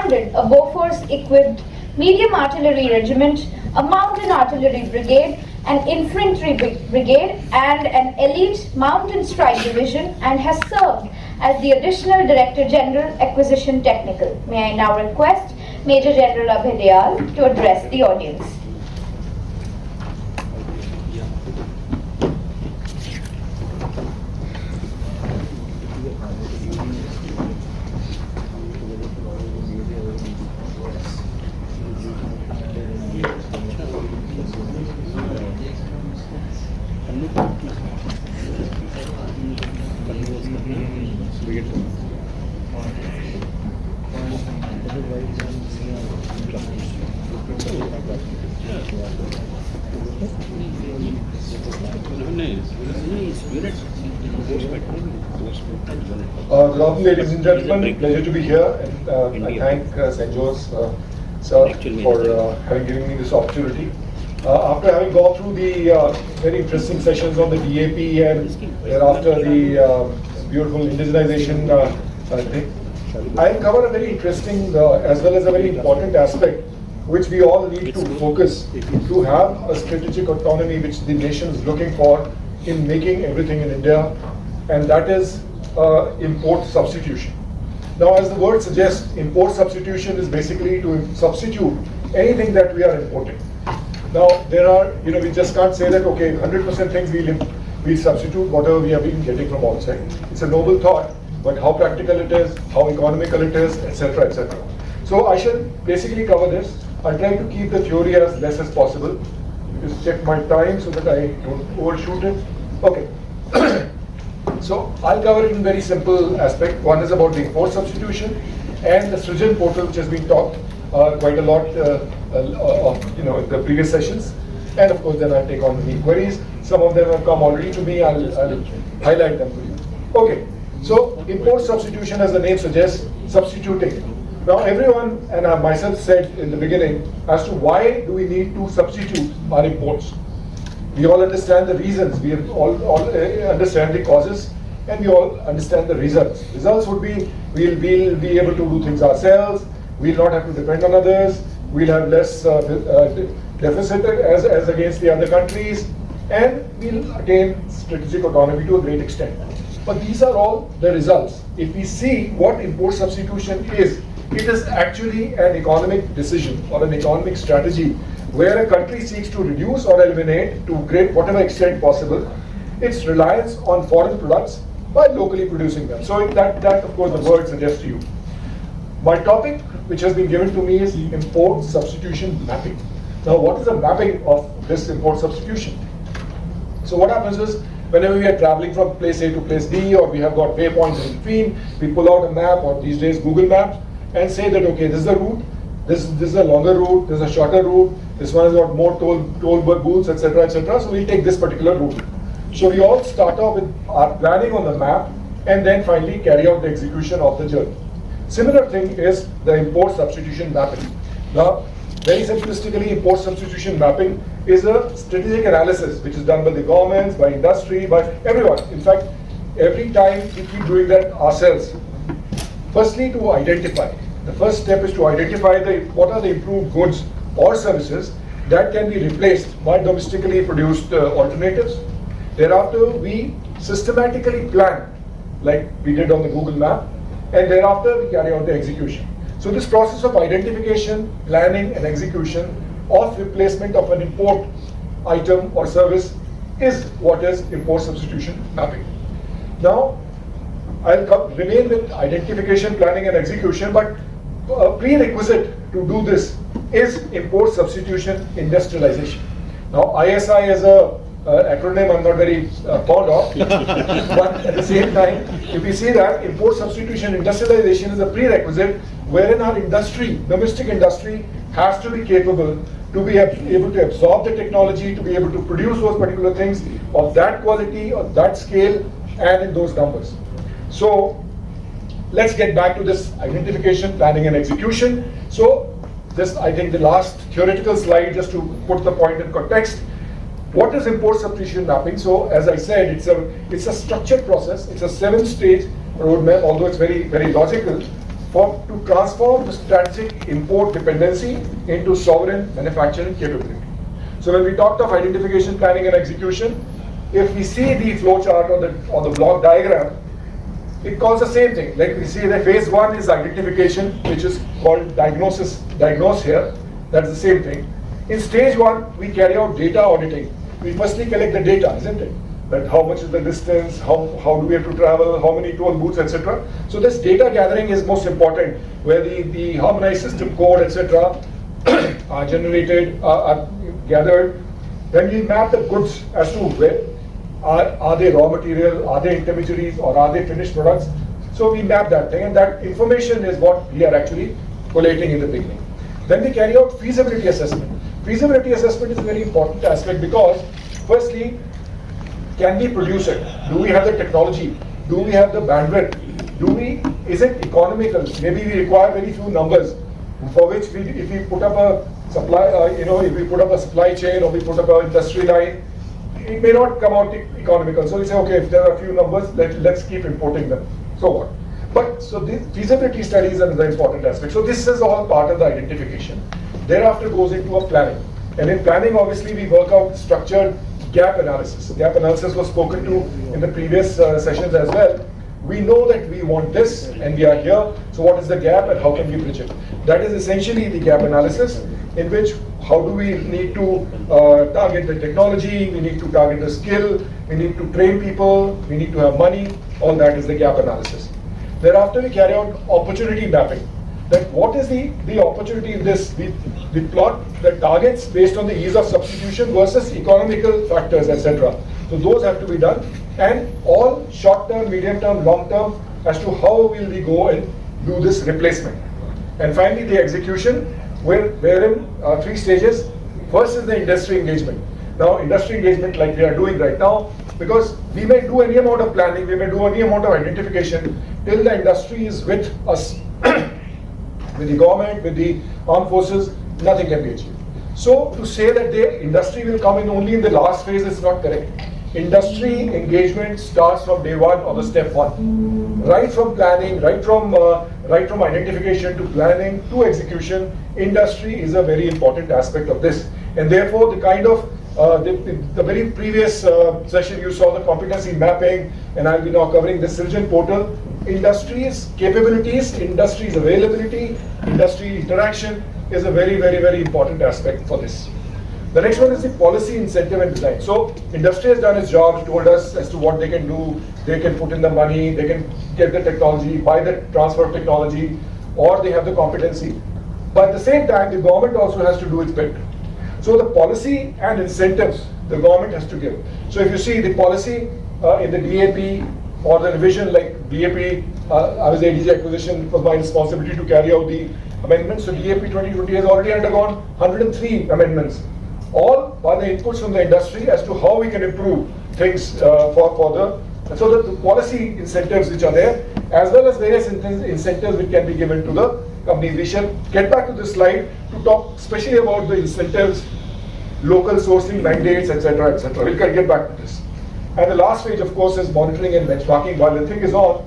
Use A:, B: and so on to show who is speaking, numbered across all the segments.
A: commanded a Bofors-equipped medium artillery regiment, a mountain artillery brigade, an infantry brigade, and an elite mountain strike division, and has served as the Additional Director General Acquisition Technical. May I now request Major General Abhay Dayal to address the audience.
B: Good afternoon, ladies and gentlemen. Pleasure to be here, and I thank St. Joe's sir for having given me this opportunity. After having gone through the very interesting sessions on the DAP and thereafter the beautiful indigenization thing, I'll cover a very interesting as well as a very important aspect which we all need to focus to have a strategic autonomy which the nation is looking for in making everything in India, and that is import substitution. Now, as the word suggests, import substitution is basically to substitute anything that we are importing. Now, there are, we just can't say that, okay, 100% things we'll substitute whatever we have been getting from outside. It's a noble thought, but how practical it is, how economical it is, etc., etc. So I shall basically cover this. I'll try to keep the theory as less as possible. Just check my time so that I don't overshoot it. Okay. So I'll cover it in very simple aspect. One is about the import substitution and the Srijan portal, which has been talked quite a lot in the previous sessions. And of course, then I'll take on the queries. Some of them have come already to me. I'll highlight them for you. Okay. So import substitution, as the name suggests, substituting. Now everyone, and I myself said in the beginning, as to why do we need to substitute our imports. We all understand the reasons, we all understand the causes, and we all understand the results. Results would be, we'll be able to do things ourselves, we'll not have to depend on others, we'll have less deficit as against the other countries, and we'll attain strategic autonomy to a great extent. But these are all the results. If we see what import substitution is, it is actually an economic decision or an economic strategy where a country seeks to reduce or eliminate to whatever extent possible its reliance on foreign products by locally producing them. So that of course the word suggests to you. My topic which has been given to me is import substitution mapping. Now what is the mapping of this import substitution? So what happens is, whenever we are traveling from place A to place B, or we have got waypoints in between, we pull out a map, or these days Google Maps, and say that, okay, this is the route, this is a longer route, this is a shorter route, this one has got more toll booths, etc., etc. So we'll take this particular route. So we all start off with our planning on the map, and then finally carry out the execution of the journey. Similar thing is the import substitution mapping. Now, very simplistically, import substitution mapping is a strategic analysis which is done by the governments, by industry, by everyone. In fact, every time we keep doing that ourselves. Firstly, to identify. The first step is to identify what are the improved goods or services that can be replaced by domestically produced alternatives. Thereafter, we systematically plan, like we did on the Google map, and thereafter we carry out the execution. So this process of identification, planning, and execution of replacement of an import item or service is what is import substitution mapping. Now, I'll remain with identification, planning, and execution, but a prerequisite to do this is import substitution industrialization. Now, ISI is a acronym I'm not very fond of, but at the same time, if we see that import substitution industrialization is a prerequisite wherein our industry, domestic industry, has to be capable to be able to absorb the technology, to be able to produce those particular things of that quality, of that scale, and in those numbers. So let's get back to this identification, planning, and execution. So this, I think, the last theoretical slide, just to put the point in context. What is import substitution mapping? So as I said, it's a structured process. It's a 7-stage roadmap, although it's very, very logical. to transform the strategic import dependency into sovereign manufacturing capability. So when we talked of identification, planning and execution, if we see the flow chart or the block diagram, it calls the same thing. Like we see that phase 1 is identification, which is called diagnose here. That's the same thing. In stage 1, we carry out data auditing. We firstly collect the data, isn't it? That how much is the distance, how do we have to travel, how many toll booths, etc. So this data gathering is most important, where the harmonized system code, etc. are generated, are gathered. Then we map the goods as to where are they raw material, are they intermediaries, or are they finished products. So we map that thing, and that information is what we are actually collating in the beginning. Then we carry out feasibility assessment. Feasibility assessment is a very important aspect because, firstly, can we produce it? Do we have the technology? Do we have the bandwidth? Is it economical? Maybe we require very few numbers, for which if we put up a supply, if we put up a supply chain or we put up an industry line, it may not come out economical. So we say, okay, if there are a few numbers, let's keep importing them. So what? But so the feasibility studies is another important aspect. So this is all part of the identification. Thereafter goes into a planning. And in planning, obviously, we work out structured gap analysis. Gap analysis was spoken to in the previous sessions as well. We know that we want this and we are here. So what is the gap and how can we bridge it? That is essentially the gap analysis, in which how do we need to target the technology, we need to target the skill, we need to train people, we need to have money. All that is the gap analysis. Thereafter, we carry out opportunity mapping. That what is the opportunity in this? We plot the targets based on the ease of substitution versus economical factors, etc. So those have to be done, and all short-term, medium-term, long-term as to how will we go and do this replacement. And finally, the execution, wherein 3 stages. First is the industry engagement. Now, industry engagement like we are doing right now, because we may do any amount of planning, we may do any amount of identification, till the industry is with us, with the government, with the armed forces, nothing can be achieved. So to say that the industry will come in only in the last phase is not correct. Industry engagement starts from day 1 or the step 1. Right from planning, right from identification to planning to execution, industry is a very important aspect of this. And therefore, the kind of the very previous session you saw the competency mapping, and I'll be now covering the Srijan portal. Industry's capabilities, industry's availability, industry interaction is a very, very, very important aspect for this. The next one is the policy, incentive and design. So industry has done its job, told us as to what they can do. They can put in the money, they can get the technology, buy the transfer of technology, or they have the competency. But at the same time, the government also has to do its bit. So the policy and incentives the government has to give. So if you see the policy in the DAP or the revision like DAP, I was the ADG acquisition, it was my responsibility to carry out the amendments. So DAP 2020 has already undergone 103 amendments, all by the inputs from the industry as to how we can improve things so that the policy incentives which are there, as well as various incentives which can be given to the companies. We shall get back to this slide to talk especially about the incentives, local sourcing mandates, etc., etc. We'll get back to this. And the last phase, of course, is monitoring and benchmarking. While the thing is on,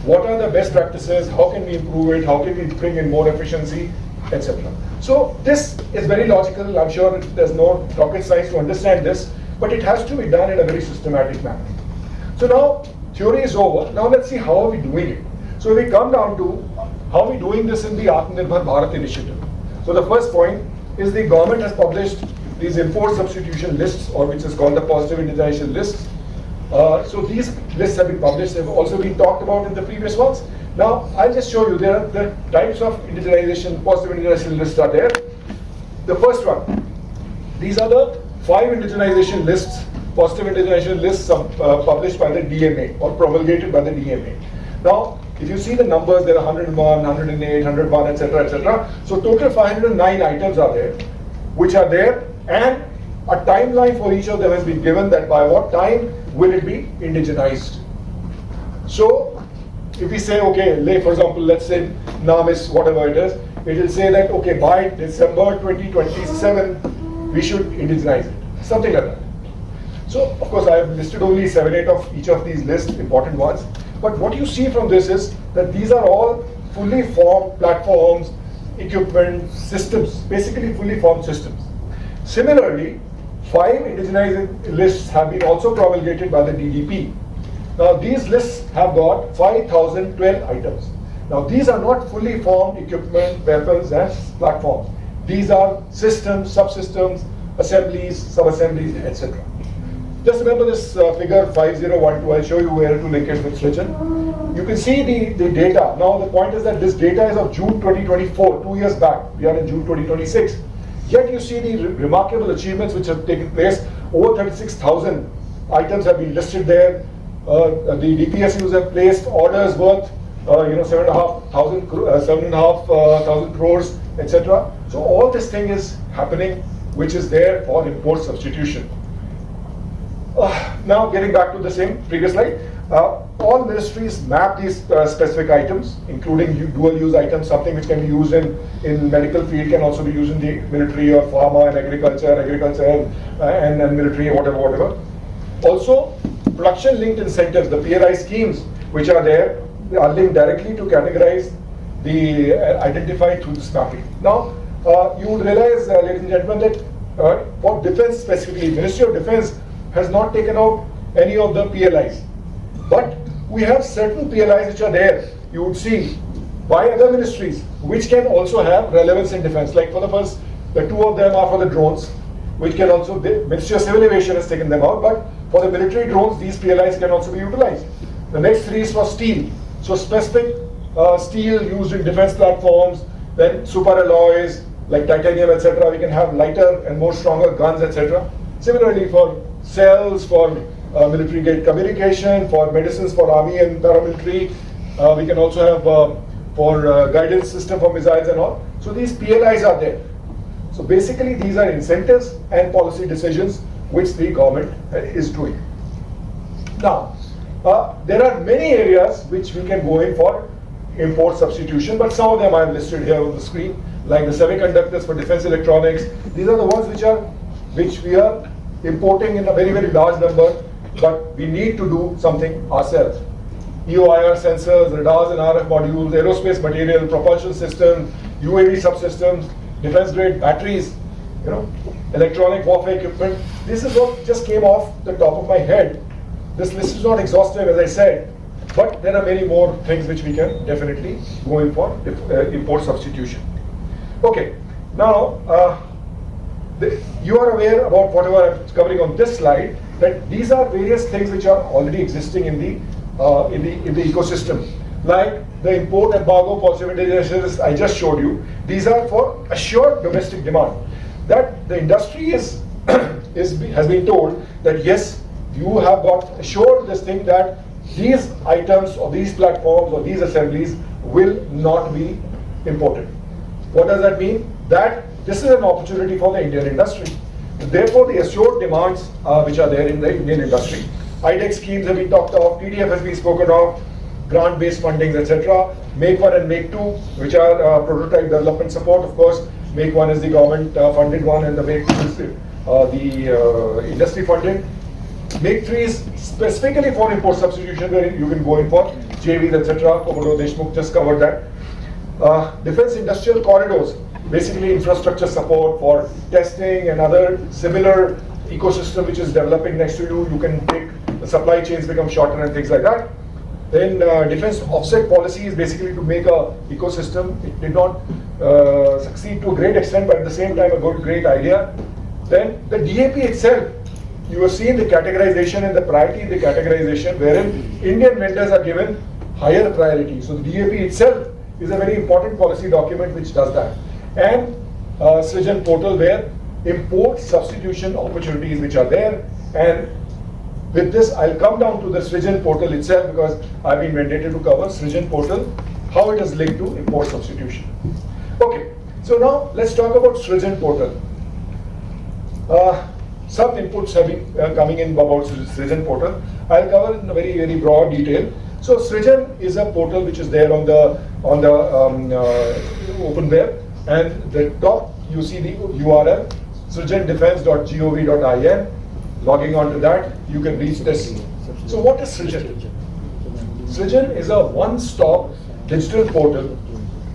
B: what are the best practices? How can we improve it? How can we bring in more efficiency, etc. So this is very logical. I'm sure there's no rocket science to understand this, but it has to be done in a very systematic manner. So now theory is over. Now let's see how are we doing it. So we come down to how are we doing this in the Atmanirbhar Bharat initiative. So the first point is the government has published these import substitution lists, or which is called the positive indigenization lists. So these lists have been published. They've also been talked about in the previous ones. Now I'll just show you there are the types of indigenization, positive indigenization lists are there. The first one, these are the 5 indigenization lists, positive indigenization lists published by the DMA or promulgated by the DMA. Now, if you see the numbers, there are 101, 108, 101, etc., etc. So total 509 items are there, which are there, and a timeline for each of them has been given that by what time will it be indigenized. So if we say, okay, for example, let's say NAM is whatever it is, it will say that, okay, by December 2027, we should indigenize it, something like that. So, of course, I have listed only 7, 8 of each of these lists, important ones. But what you see from this is that these are all fully formed platforms, equipment, systems, basically fully formed systems. Similarly, 5 indigenized lists have been also promulgated by the DDP. Now these lists have got 5,012 items. Now these are not fully formed equipment, weapons and platforms. These are systems, subsystems, assemblies, sub-assemblies, etc. Just remember this figure 5012, I'll show you where to link it with Srijan. You can see the data. Now the point is that this data is of June 2024, 2 years back. We are in June 2026. Yet you see the remarkable achievements which have taken place. Over 36,000 items have been listed there. The DPSUs have placed orders worth 7,500 crores, etc. So all this thing is happening, which is there for import substitution. Now getting back to the same previous slide, all ministries map these specific items, including dual-use items, something which can be used in medical field, can also be used in the military or pharma and agriculture and military, whatever. Also, production-linked incentives, the PLI schemes which are there, they are linked directly to categorize the identified through this mapping. Now, you would realize, ladies and gentlemen, that for defense specifically, Ministry of Defense has not taken out any of the PLIs. But we have certain PLIs which are there, you would see, by other ministries, which can also have relevance in defense. Like for the first, the 2 of them are for the drones, which can also, the Ministry of Civil Aviation has taken them out, but for the military drones, these PLIs can also be utilized. The next 3 is for steel. So specific steel used in defense platforms, then super alloys, like titanium, etc. We can have lighter and more stronger guns, etc. Similarly for cells, for military grade communication, for medicines for army and paramilitary. We can also have for guidance system for missiles and all. So these PLIs are there. So basically these are incentives and policy decisions which the government is doing. Now, there are many areas which we can go in for import substitution, but some of them I have listed here on the screen, like the semiconductors for defense electronics. These are the ones which we are importing in a very, very large number, but we need to do something ourselves. EO/IR sensors, radars and RF modules, aerospace material, propulsion systems, UAV subsystems, defense grade batteries, electronic warfare equipment. This is what just came off the top of my head. This list is not exhaustive, as I said, but there are many more things which we can definitely go in for import substitution. Okay, now you are aware about whatever I'm covering on this slide, that these are various things which are already existing in the ecosystem, like the import embargo possibilities I just showed you. These are for assured domestic demand. That the industry has been told that yes, you have got assured this thing that these items or these platforms or these assemblies will not be imported. What does that mean? That this is an opportunity for the Indian industry. Therefore, the assured demands which are there in the Indian industry. IDEX schemes have been talked of, TDF has been spoken of, grant-based fundings, etc. Make 1 and Make 2, which are prototype development support. Of course, Make 1 is the government-funded one, and the Make 2 is the industry-funded. Make 3 is specifically for import substitution, where you can go in for JVs, etc. Commodore Deshmukh just covered that. Defense industrial corridors, basically infrastructure support for testing and other similar ecosystem which is developing next to you. You can take the supply chains become shorter and things like that. Then defense offset policy is basically to make a ecosystem. It did not succeed to a great extent, but at the same time a great idea. Then the DAP itself, you have seen the categorization and the priority in the categorization, wherein Indian vendors are given higher priority. So the DAP itself is a very important policy document which does that. And Srijan portal, where import substitution opportunities which are there. And with this, I'll come down to the Srijan portal itself, because I've been mandated to cover Srijan portal, how it is linked to import substitution. Okay, so now let's talk about Srijan portal. Some inputs have been coming in about Srijan portal. I'll cover in a very, very broad detail. So Srijan is a portal which is there on the open web, and the top you see the URL srijandefense.gov.in. Logging on to that, you can reach this. So what is Srijan? Srijan is a one-stop digital portal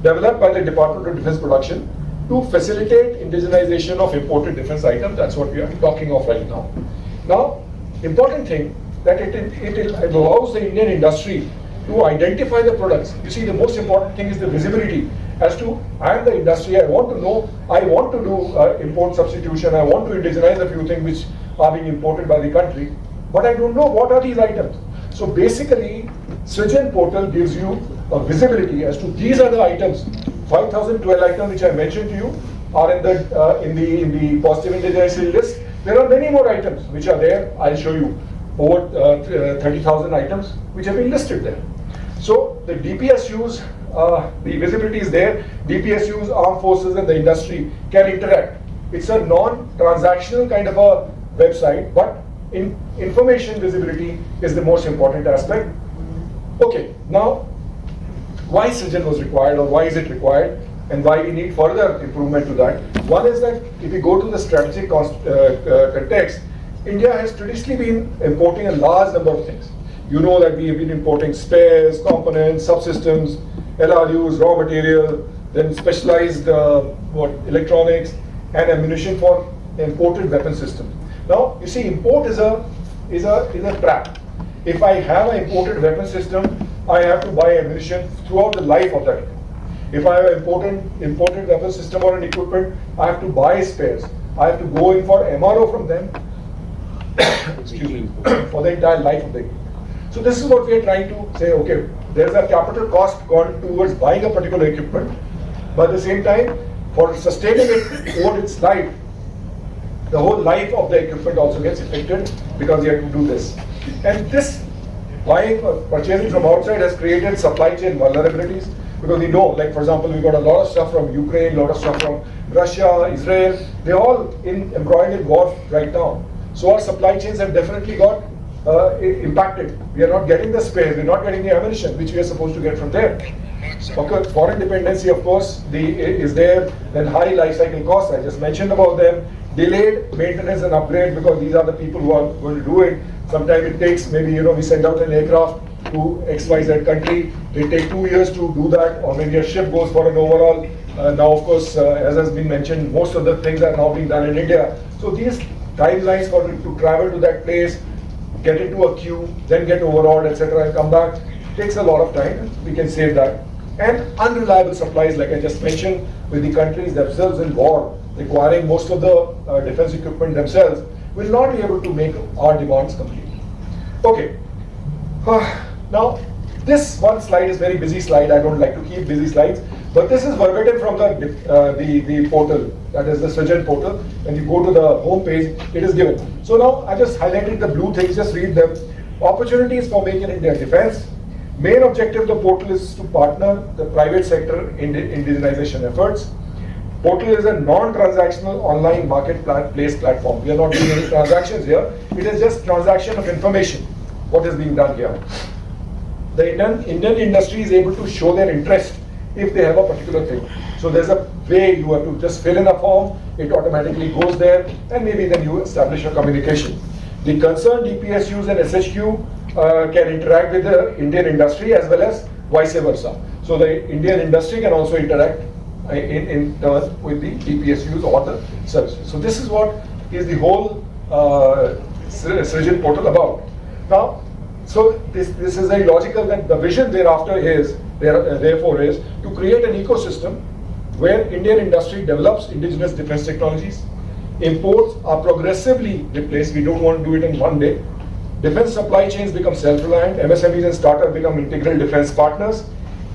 B: developed by the Department of Defense Production to facilitate indigenization of imported defense items. That's what we are talking of right now. Now, important thing that it allows the Indian industry to identify the products. You see, the most important thing is the visibility as to, I am the industry, I want to know, I want to do import substitution, I want to indigenize a few things which are being imported by the country, but I don't know what are these items. So basically, Srijan portal gives you a visibility as to these are the items. 5,012 items which I mentioned to you are in the positive indigenization list. There are many more items which are there. I'll show you over 30,000 items which have been listed there. So the DPSUs, the visibility is there. DPSUs, armed forces and the industry can interact. It's a non-transactional kind of a website, but information visibility is the most important aspect. Okay, now why Srijan was required, or why is it required, and why we need further improvement to that. One is that if you go to the strategic context, India has traditionally been importing a large number of things. You know that we have been importing spares, components, subsystems, LRUs, raw material, then specialized electronics and ammunition for imported weapon systems. Now, you see, import is a trap. If I have an imported weapon system, I have to buy ammunition throughout the life of that. If I have an imported weapon system or an equipment, I have to buy spares. I have to go in for MRO from them excuse me, for the entire life of the equipment. So this is what we are trying to say, okay, there's a capital cost gone towards buying a particular equipment, but at the same time, for sustaining it over its life, the whole life of the equipment also gets affected because you have to do this. And this buying or purchasing from outside has created supply chain vulnerabilities, because we know, like for example, we got a lot of stuff from Ukraine, a lot of stuff from Russia, Israel, they're all embroiled in war right now. So our supply chains have definitely got impacted. We are not getting the spares, we're not getting the ammunition which we are supposed to get from there. Okay, foreign dependency, of course, is there. Then high life cycle costs, I just mentioned about them. Delayed maintenance and upgrade, because these are the people who are going to do it. Sometimes it takes, maybe, we send out an aircraft to XYZ country, it takes 2 years to do that, or maybe a ship goes for an overhaul. Now, of course, as has been mentioned, most of the things are now being done in India. So these timelines for to travel to that place, get into a queue, then get overhauled, etc., and come back, takes a lot of time. We can save that. And unreliable supplies, like I just mentioned, with the countries themselves in war, requiring most of the defense equipment themselves, will not be able to make our demands complete. Okay. Now, this one slide is very busy slide. I don't like to keep busy slides, but this is verbatim from the portal, that is the Srijan portal. When you go to the home page, it is given. So now I just highlighted the blue things, just read them. Opportunities for Make in India defense. Main objective of the portal is to partner the private sector in indigenization efforts. Portal is a non-transactional online marketplace platform. We are not doing any transactions here. It is just transaction of information, what is being done here. The Indian industry is able to show their interest if they have a particular thing. So there's a way you have to just fill in a form, it automatically goes there, and maybe then you establish a communication. The concerned DPSUs and SHQ can interact with the Indian industry as well as vice versa. So the Indian industry can also interact in turn with the DPSUs or the services. So this is what is the whole Srijan portal about. Now, so this is a logical, that the vision therefore is to create an ecosystem where Indian industry develops indigenous defense technologies. Imports are progressively replaced. We don't want to do it in one day. Defense supply chains become self-reliant. MSMEs and startups become integral defense partners.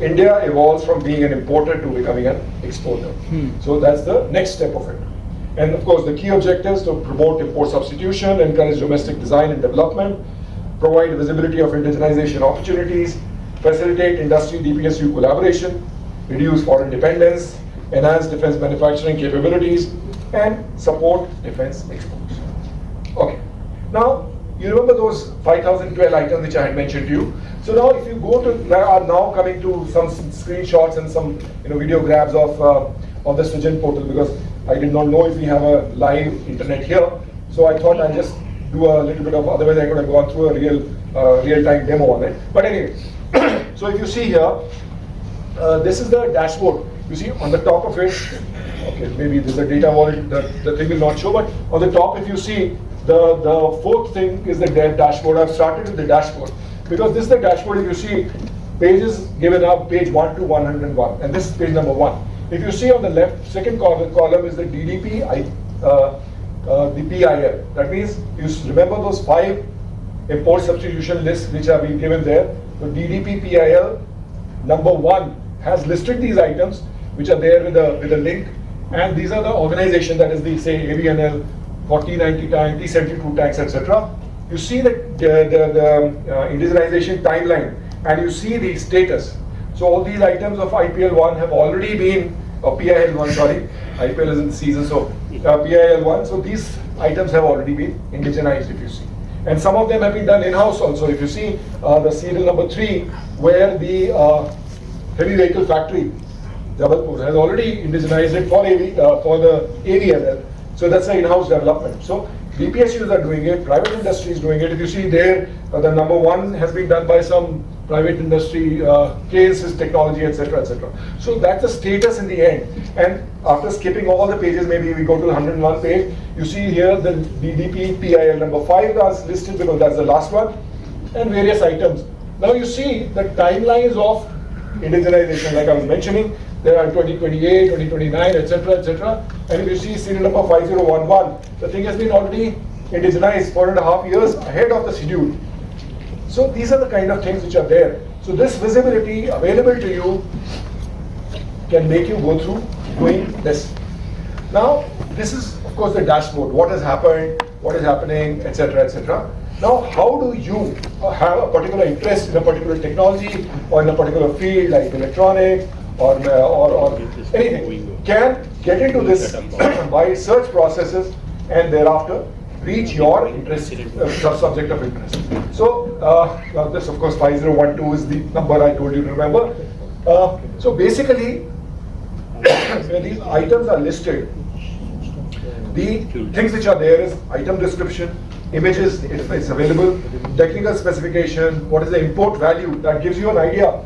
B: India evolves from being an importer to becoming an exporter. So that's the next step of it. And of course, the key objectives to promote import substitution, encourage domestic design and development, provide visibility of indigenization opportunities, facilitate industry DPSU collaboration, reduce foreign dependence, enhance defense manufacturing capabilities, and support defense exports. Okay. Now, you remember those 5,012 items which I had mentioned to you. So now, if you go to, now coming to some screenshots and some video grabs of the Srijan portal, because I did not know if we have a live internet here. So I thought I'd just do a little bit of, otherwise I could have gone through a real-time demo on it. But anyway, so if you see here, this is the dashboard. You see on the top of it, okay, maybe there's a data wallet, the thing will not show, but on the top if you see, the fourth thing is the dashboard. I've started with the dashboard because this is the dashboard. If you see, pages given up, page 1 to 101, and this is page number 1. If you see on the left, second column is the DDP, the PIL. That means you remember those 5 import substitution lists which have been given there. So DDP PIL number 1 has listed these items which are there with a link, and these are the organization, that is the say AVNL, 4090 tank, T72 tanks, etc. You see the indigenization timeline, and you see the status. So all these items of IPL1 have already been, or PIL1, sorry, IPL is in season, so PIL1. So these items have already been indigenized, if you see. And some of them have been done in-house also. If you see the serial number 3, where the heavy vehicle factory, Jabalpur, has already indigenized it for the AVNL. So that's an in-house development. So BPSUs are doing it, private industry is doing it. If you see there, the number 1 has been done by some private industry, KSS technology, etc., etc. So that's the status in the end. And after skipping all the pages, maybe we go to the 101 page, you see here the DDP PIL number 5 is listed because that's the last one, and various items. Now you see the timelines of indigenization, like I was mentioning. There are 2028, 2029, etc., etc. And if you see serial number 5011, the thing has been already indigenized 4.5 years ahead of the schedule. So these are the kind of things which are there. So this visibility available to you can make you go through doing this. Now, this is of course the dashboard. What has happened, what is happening, etc., etc. Now, how do you have a particular interest in a particular technology or in a particular field like electronics or anything, can get into this by search processes and thereafter reach your interest, subject of interest. So this of course 5012 is the number I told you to remember. So basically, when these items are listed, the things which are there is item description, images, if it's available, technical specification, what is the import value, that gives you an idea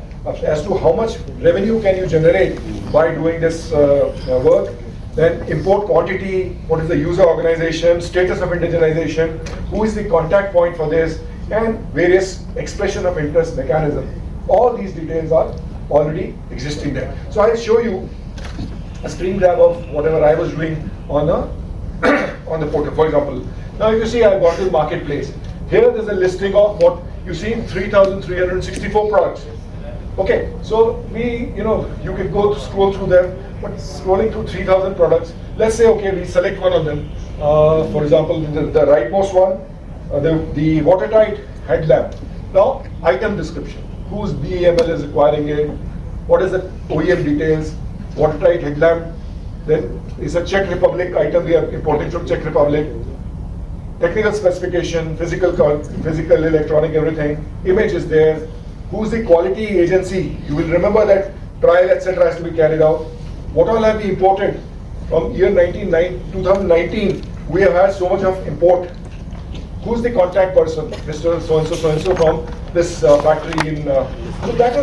B: as to how much revenue can you generate by doing this work. Then import quantity, what is the user organization, status of indigenization, who is the contact point for this, and various expression of interest mechanism. All these details are already existing there. So I'll show you a screen grab of whatever I was doing on the portal. For example, now if you see I've gone to the marketplace. Here there's a listing of what you see, 3,364 products. Okay, so you can go to scroll through them, but scrolling through 3,000 products, let's say, okay, we select one of them. For example, the rightmost one, the watertight headlamp. Now, item description. Whose BEML is requiring it? What is the OEM details? Watertight headlamp. Then it's a Czech Republic item we are importing from Czech Republic. Technical specification, physical, electronic, everything. Image is there. Who's the quality agency? You will remember that trial, etc. has to be carried out. What all have we imported? From year 2019, we have had so much of import. Who's the contact person? Mr. So-and-so from this factory in... so that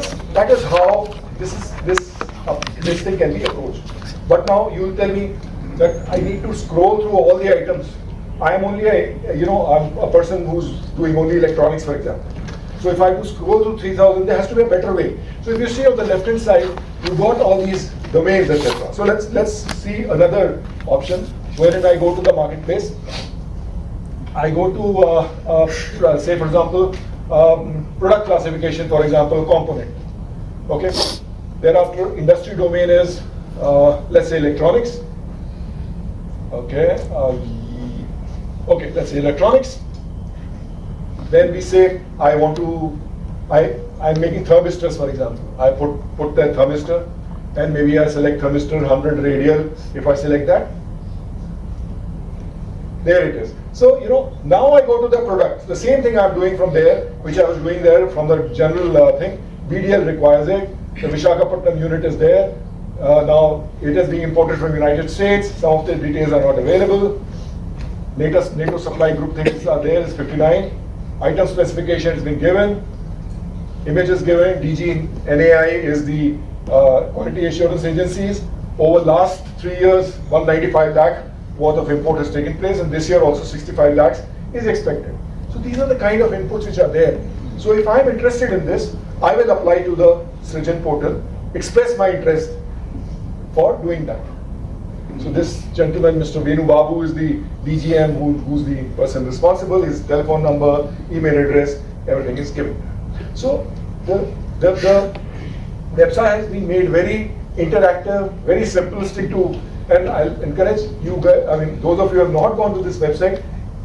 B: is how this thing can be approached. But now you will tell me that I need to scroll through all the items. I am only I'm a person who's doing only electronics, for example. So if I have to scroll through 3,000, there has to be a better way. So if you see on the left-hand side, you've got all these domains, etc. So let's see another option, wherein I go to the marketplace. I go to, say for example, product classification, for example, component. Okay. Thereafter, industry domain is, let's say electronics. Okay. Okay, let's say electronics. Then we say I'm making thermistors, for example. I put that thermistor, and maybe I select thermistor 100 radial. If I select that, there it is. So now I go to the product. The same thing I'm doing from there, which I was doing there from the general thing. BDL requires it. The Visakhapatnam unit is there. Now it is being imported from United States. Some of the details are not available. Latest NATO supply group things are there. Is 59. Item specification has been given, images given, DG NAI is the quality assurance agencies. Over last 3 years, 195 lakh worth of import has taken place, and this year also 65 lakhs is expected. So these are the kind of inputs which are there. So if I am interested in this, I will apply to the Srijan portal, express my interest for doing that. So this gentleman, Mr. Venu Babu, is the DGM, who's the person responsible. His telephone number, email address, everything is given. So the website has been made very interactive, very simplistic to, and I'll encourage you guys, I mean, those of you who have not gone to this website,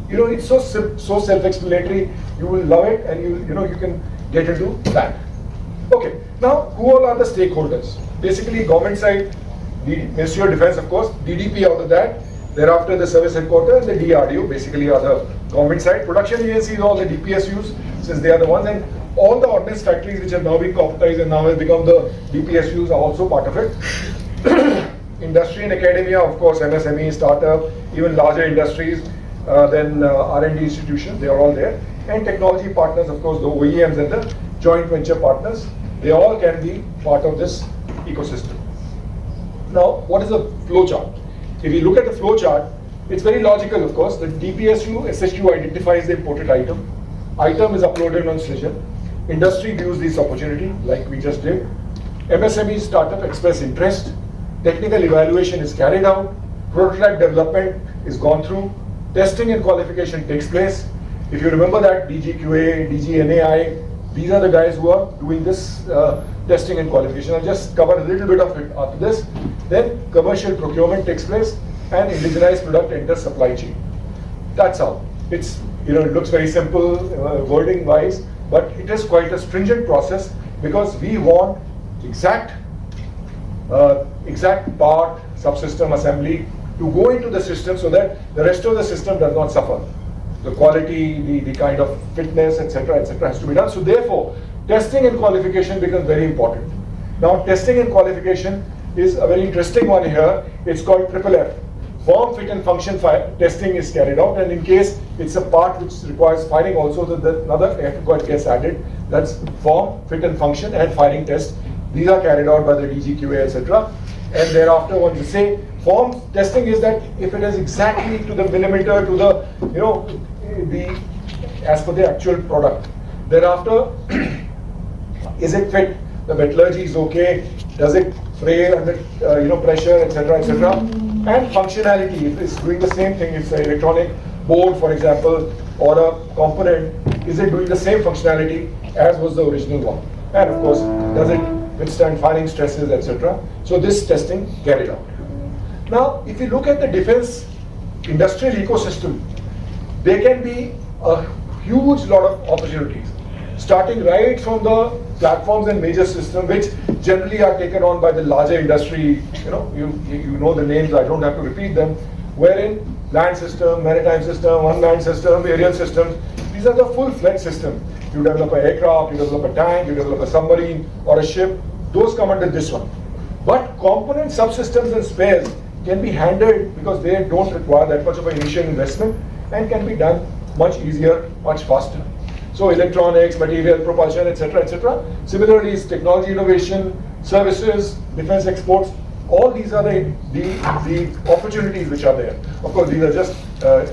B: you know, it's so self-explanatory, you will love it, and you can get into that. Okay, now who all are the stakeholders? Basically, government side, the Ministry of Defence, of course, DDP out of that, thereafter the service headquarters, and the DRDO basically are the government side. Production agencies, all the DPSUs, since they are the ones, and all the ordnance factories which have now been corporatized and now have become the DPSUs are also part of it. Industry and academia, of course, MSME, startup, even larger industries, then R&D institutions, they are all there. And technology partners, of course, the OEMs and the joint venture partners, they all can be part of this ecosystem. Now, what is the flow chart? If you look at the flow chart, it's very logical, of course. The DPSU, SHU identifies the imported item. Item is uploaded on Srijan. Industry views this opportunity, like we just did. MSME startup express interest. Technical evaluation is carried out. Prototype development is gone through. Testing and qualification takes place. If you remember that DGQA, DGNAI, these are the guys who are doing this testing and qualification. I'll just cover a little bit of it after this. Then commercial procurement takes place and indigenized product enters supply chain. That's how. It's, it looks very simple wording wise, but it is quite a stringent process because we want exact part, subsystem, assembly to go into the system so that the rest of the system does not suffer. The quality, the kind of fitness, etc., has to be done. So therefore, testing and qualification becomes very important. Now, testing and qualification is a very interesting one here. It's called FFF. Form, fit and function testing is carried out, and in case it's a part which requires firing also, another F gets added. That's form, fit and function and firing test. These are carried out by the DGQA, etc. And thereafter, what you say, form testing is that if it is exactly to the millimeter, to the, as per the actual product. Thereafter, is it fit? The metallurgy is okay. Does it fray under pressure, etc., etc. And functionality, if it's doing the same thing, it's an electronic board, for example, or a component, is it doing the same functionality as was the original one? And of course, does it withstand firing stresses, etc. So this testing carried out. Now, if you look at the defense industrial ecosystem, there can be a huge lot of opportunities, starting right from the platforms and major systems, which generally are taken on by the larger industry. You know the names, I don't have to repeat them, wherein land system, maritime system, unmanned system, aerial systems, these are the full-fledged systems. You develop an aircraft, you develop a tank, you develop a submarine or a ship, those come under this one. But component subsystems and spares can be handled because they don't require that much of an initial investment and can be done much easier, much faster. So electronics, material, propulsion, etc., etc. Similarly, is technology innovation, services, defense exports. All these are the opportunities which are there. Of course, these are just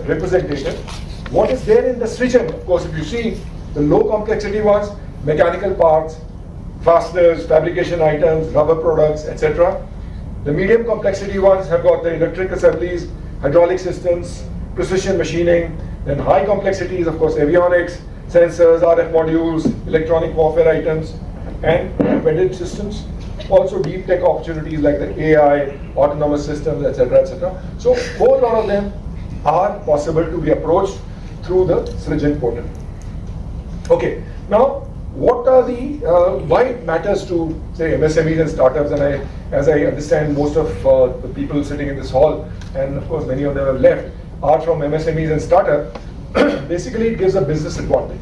B: representative. What is there in the Srijan? Of course, if you see the low complexity ones, mechanical parts, fasteners, fabrication items, rubber products, etc. The medium complexity ones have got the electric assemblies, hydraulic systems, precision machining. Then high complexity is, of course, avionics, sensors, RF modules, electronic warfare items, and embedded systems. Also deep tech opportunities like the AI, autonomous systems, etc., etc. So a whole lot of them are possible to be approached through the Srijan portal. Okay, now what are the, why it matters to say MSMEs and startups, and as I understand most of the people sitting in this hall, and of course many of them have left, are from MSMEs and startups. Basically it gives a business advantage,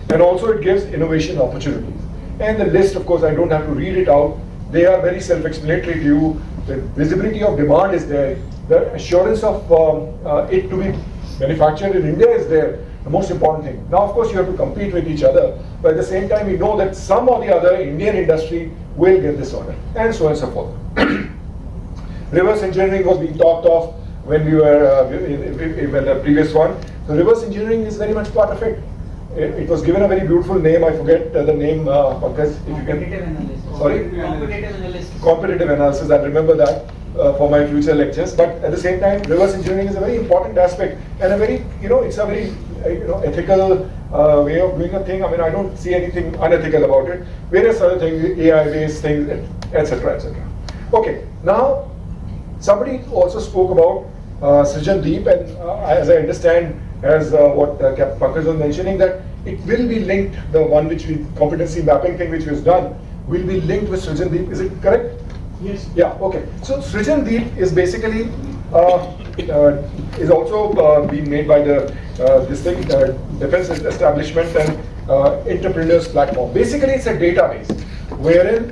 B: and also it gives innovation opportunities. And the list, of course, I don't have to read it out. They are very self-explanatory to you. The visibility of demand is there. The assurance of it to be manufactured in India is there. the most important thing. Now, of course, you have to compete with each other, but at the same time, we know that some or the other Indian industry will get this order, and so on and so forth. Reverse engineering was being talked of when we were in the previous one. So reverse engineering is very much part of it. It was given a very beautiful name. I forget the name, Pankaj, if you can.
C: Competitive analysis.
B: Sorry?
C: Competitive analysis.
B: Competitive analysis. I remember that for my future lectures. But at the same time, reverse engineering is a very important aspect and a very, it's a very, ethical way of doing a thing. I mean, I don't see anything unethical about it. Various other things, AI-based things, etc., etc. Okay. Now, somebody also spoke about Srijan Deep, and as I understand, as what Pankaj was mentioning, that it will be linked, the one which we, competency mapping thing which was done, will be linked with Srijan Deep. Is it correct?
D: Yes.
B: Yeah, okay. So Srijan Deep is basically, is also being made by the, this thing, Defense Establishment and Entrepreneurs Platform. Basically, it's a database wherein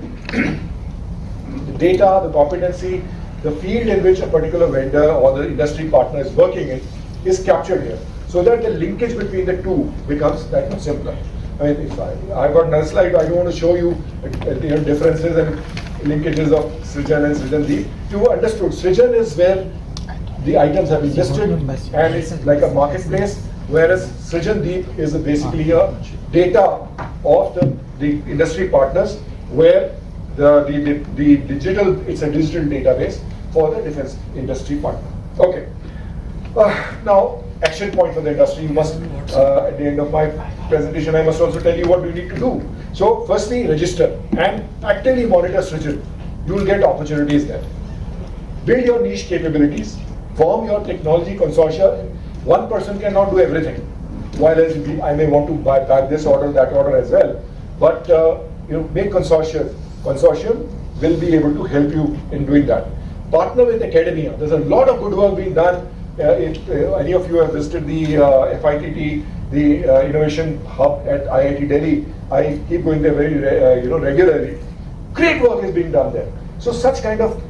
B: the data, the competency, the field in which a particular vendor or the industry partner is working in is captured here, so that the linkage between the two becomes that much simpler. I mean, if I've got another slide, I don't want to show you differences and linkages of Srijan and Srijan Deep. You understood, Srijan is where the items have been listed and it's like a marketplace, whereas Srijan Deep is basically a data of the industry partners, where the digital, it's a digital database for the defense industry partner. Okay. Now, action point for the industry. You must, at the end of my presentation, I must also tell you what you need to do. So, firstly, register and actively monitor Srijan. You will get opportunities there. Build your niche capabilities. Form your technology consortia. One person cannot do everything. While I may want to buy back this order, that order as well. But make consortia. Consortium will be able to help you in doing that. Partner with academia. There's a lot of good work being done. If any of you have visited the FITT, the Innovation Hub at IIT Delhi, I keep going there very regularly. Great work is being done there. So such kind of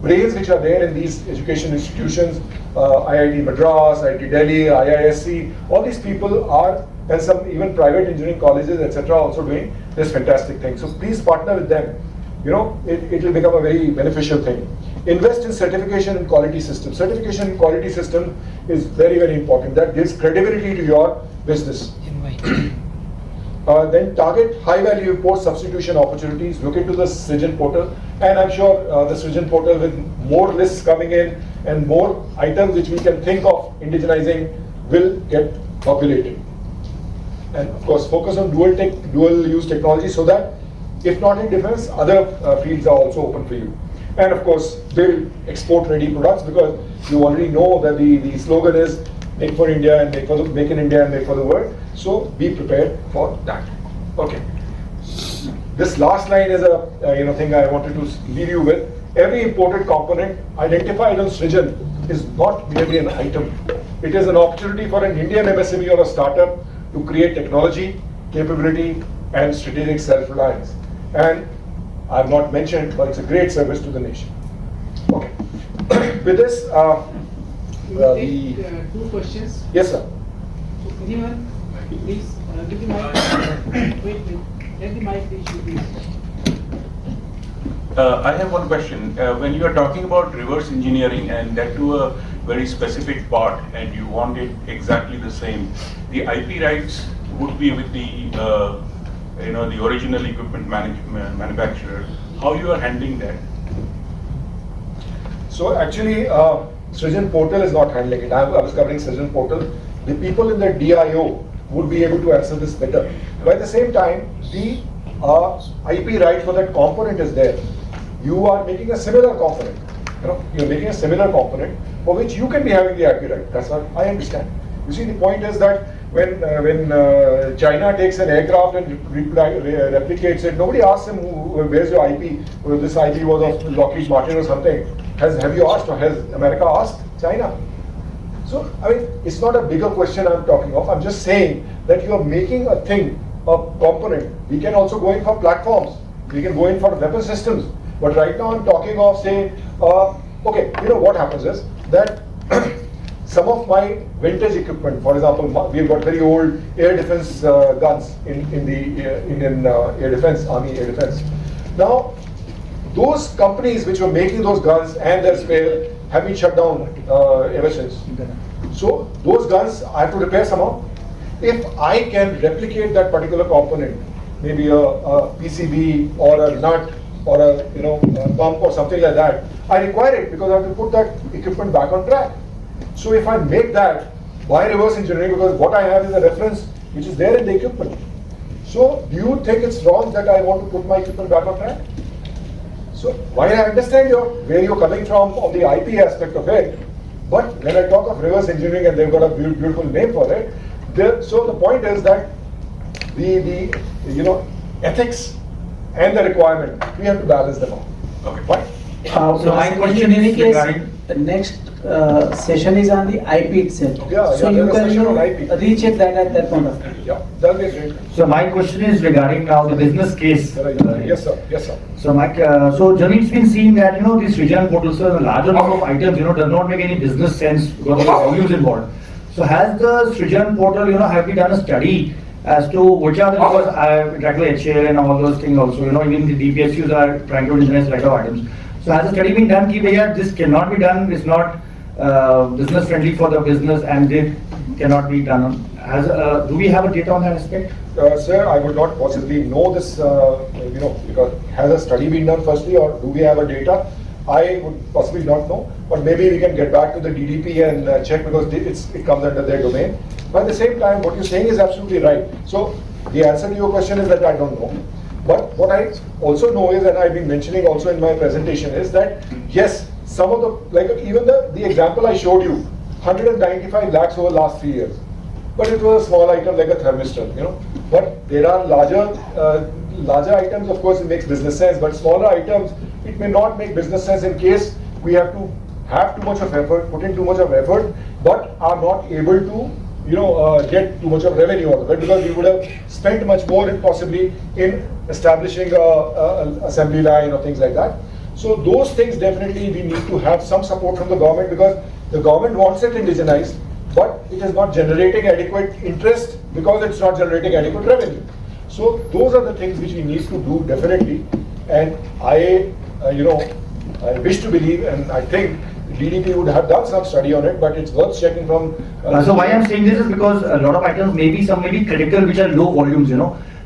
B: brains which are there in these education institutions, IIT Madras, IIT Delhi, IISc, all these people are, and some even private engineering colleges, etc., also doing this fantastic thing. So please partner with them. It will become a very beneficial thing. Invest in certification and quality system. Certification and quality system is very, very important. That gives credibility to your business. Then target high-value post-substitution opportunities. Look into the Srijan portal, and I'm sure the Srijan portal with more lists coming in and more items which we can think of indigenizing will get populated. And of course, focus on dual-use technology, so that if not in defense, other fields are also open for you. And of course, build export-ready products, because you already know that the slogan is make for India and make in India and make for the world. So be prepared for that. Okay. This last line is a thing I wanted to leave you with. Every imported component identified on Srijan is not merely an item. It is an opportunity for an Indian MSME or a startup to create technology, capability, and strategic self-reliance. And I've not mentioned, but it's a great service to the nation. Okay. With this,
D: We will take two questions.
B: yes, sir.
D: So anyone, please give the mic. Wait, let the mic reach you, please.
E: I have one question. When you are talking about reverse engineering, and that to a very specific part, and you want it exactly the same, the IP rights would be with the the original equipment manufacturer. How you are handling that?
B: So actually, Srijan portal is not handling it. I was covering Srijan portal. The people in the DIO would be able to answer this better. But at the same time, the IP right for that component is there. You are making a similar component. You're making a similar component for which you can be having the IP right. That's what I understand. You see, the point is that when China takes an aircraft and replicates it, nobody asks him, where's your IP? Well, this IP was of Lockheed Martin or something. Have you asked, or has America asked China? So, I mean, it's not a bigger question I'm talking of. I'm just saying that you are making a thing, a component. We can also go in for platforms. We can go in for weapon systems. But right now I'm talking of, say, okay, what happens is that some of my vintage equipment, for example, we've got very old air defense guns in the Indian Air Defense, Army Air Defense. Now, those companies which were making those guns and their spare have been shut down ever since. So those guns I have to repair somehow. If I can replicate that particular component, maybe a PCB or a nut or a pump or something like that, I require it because I have to put that equipment back on track. So if I make that, why reverse engineering? Because what I have is a reference which is there in the equipment. So do you think it's wrong that I want to put my equipment back on track? So while I understand where you're coming from on the IP aspect of it, but when I talk of reverse engineering, and they've got a beautiful name for it, so the point is that the ethics and the requirement, we have to balance them out.
E: Okay.
B: Right?
F: So my question
G: in any
F: is
G: case,
F: regarding
G: the next session is on the IP itself.
B: Yeah,
G: So
B: yeah,
G: you
B: there's a session on
G: can
B: IP.
G: recheck that at that point of time.
B: Yeah, that'll be great.
F: So my question is regarding now the business case.
B: Yes, sir. Yes, sir.
F: So so generally it's been seen that this Srijan portal, sir, a larger number of items, does not make any business sense because of the volumes involved. So has the Srijan portal, have we done a study as to which are the, because I've interacted with HAL and all those things also, even the DPSUs are trying to digitize a lot of items. So has a study been done कि भैया this cannot be done, it's not business friendly for the business and it cannot be done. Do we have a data on that aspect?
B: Sir, I would not possibly know this, because has a study been done firstly, or do we have a data? I would possibly not know, but maybe we can get back to the DDP and check because it comes under their domain. But at the same time, what you're saying is absolutely right. So the answer to your question is that I don't know. But what I also know is, and I've been mentioning also in my presentation, is that yes, some of the, like even the example I showed you, 195 lakhs over the last 3 years. But it was a small item like a thermistor, But there are larger items, of course, it makes business sense. But smaller items, it may not make business sense in case we have to have too much of effort, put in too much of effort, but are not able to, get too much of revenue out of it because we would have spent much more possibly in establishing a assembly line or things like that. So those things definitely we need to have some support from the government because the government wants it indigenized, but it is not generating adequate interest because it's not generating adequate revenue. So those are the things which we need to do definitely. And I wish to believe, and I think DDP would have done some study on it, but it's worth checking from.
F: So why I'm saying this is because a lot of items may be critical which are low volumes,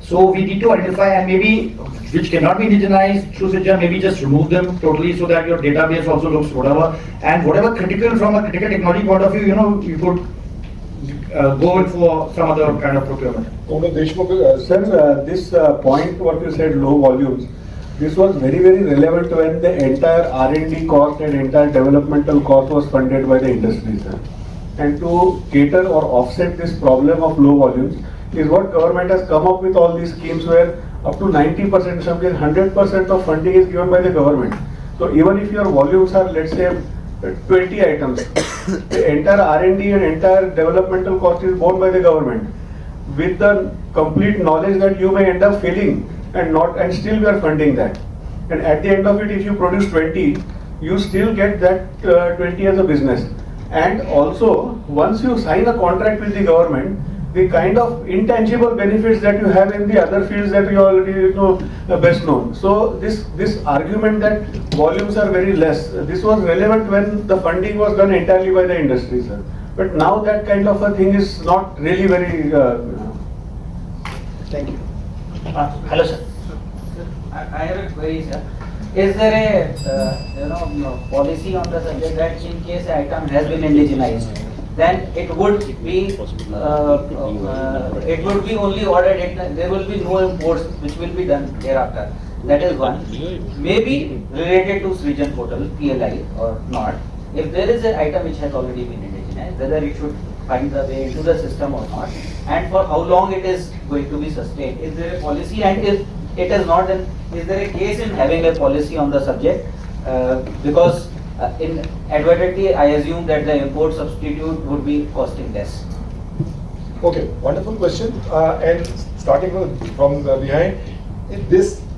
F: So we need to identify and maybe which cannot be indigenized through Srijan, maybe just remove them totally so that your database also looks whatever. And whatever critical from a critical technology point of view, you could go in for some other kind of procurement.
H: Sir, this point what you said, low volumes, this was very, very relevant when the entire R&D cost and entire developmental cost was funded by the industry, sir. And to cater or offset this problem of low volumes is what government has come up with all these schemes where up to 90%, sometimes 100% of funding is given by the government. So even if your volumes are, let's say, 20 items, the entire R&D and entire developmental cost is borne by the government with the complete knowledge that you may end up failing and still we are funding that. And at the end of it, if you produce 20, you still get that 20 as a business. And also, once you sign a contract with the government, the kind of intangible benefits that you have in the other fields that you already best known. So this argument that volumes are very less, this was relevant when the funding was done entirely by the industry, sir. But now that kind of a thing is not really very.
G: Thank you.
F: Hello, sir.
C: I have a query, sir. Is there a policy on the subject that in case an item has been indigenized, then it would be only ordered. There will be no imports which will be done thereafter. That is one. Maybe related to Srijan portal, PLI or not. If there is an item which has already been indigenized, whether it should find the way into the system or not, and for how long it is going to be sustained. Is there a policy, and if it is not, then is there a case in having a policy on the subject? Because in advertently, I assume that the import substitute would be costing less.
B: Okay, wonderful question. And starting from behind,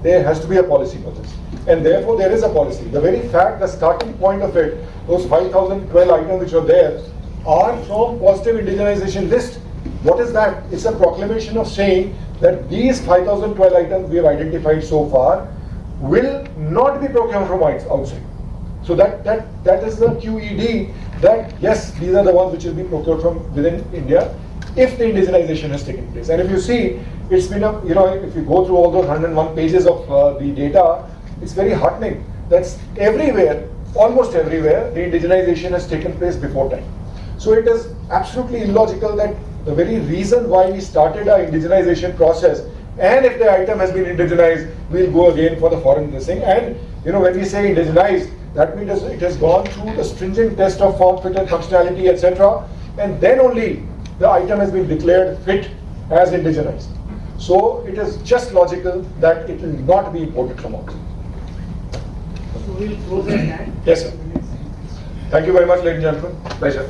B: there has to be a policy for this. And therefore, there is a policy. The very fact, the starting point of it, those 5,012 items which are there, are from positive indigenization list. What is that? It's a proclamation of saying that these 5,012 items we have identified so far will not be procured from outside. So that is the QED, that yes, these are the ones which will be procured from within India if the indigenization has taken place. And if you see, it's been a, if you go through all those 101 pages of the data, it's very heartening. That's everywhere, almost everywhere, the indigenization has taken place before time. So it is absolutely illogical that the very reason why we started our indigenization process, and if the item has been indigenized, we'll go again for the foreign listing. And when we say indigenized, that means it has gone through the stringent test of form, fit and functionality, etc. And then only the item has been declared fit as indigenized. So it is just logical that it will not be imported from outside.
D: So we'll close at that.
B: Yes, sir. Thank you very much, ladies and gentlemen. Pleasure.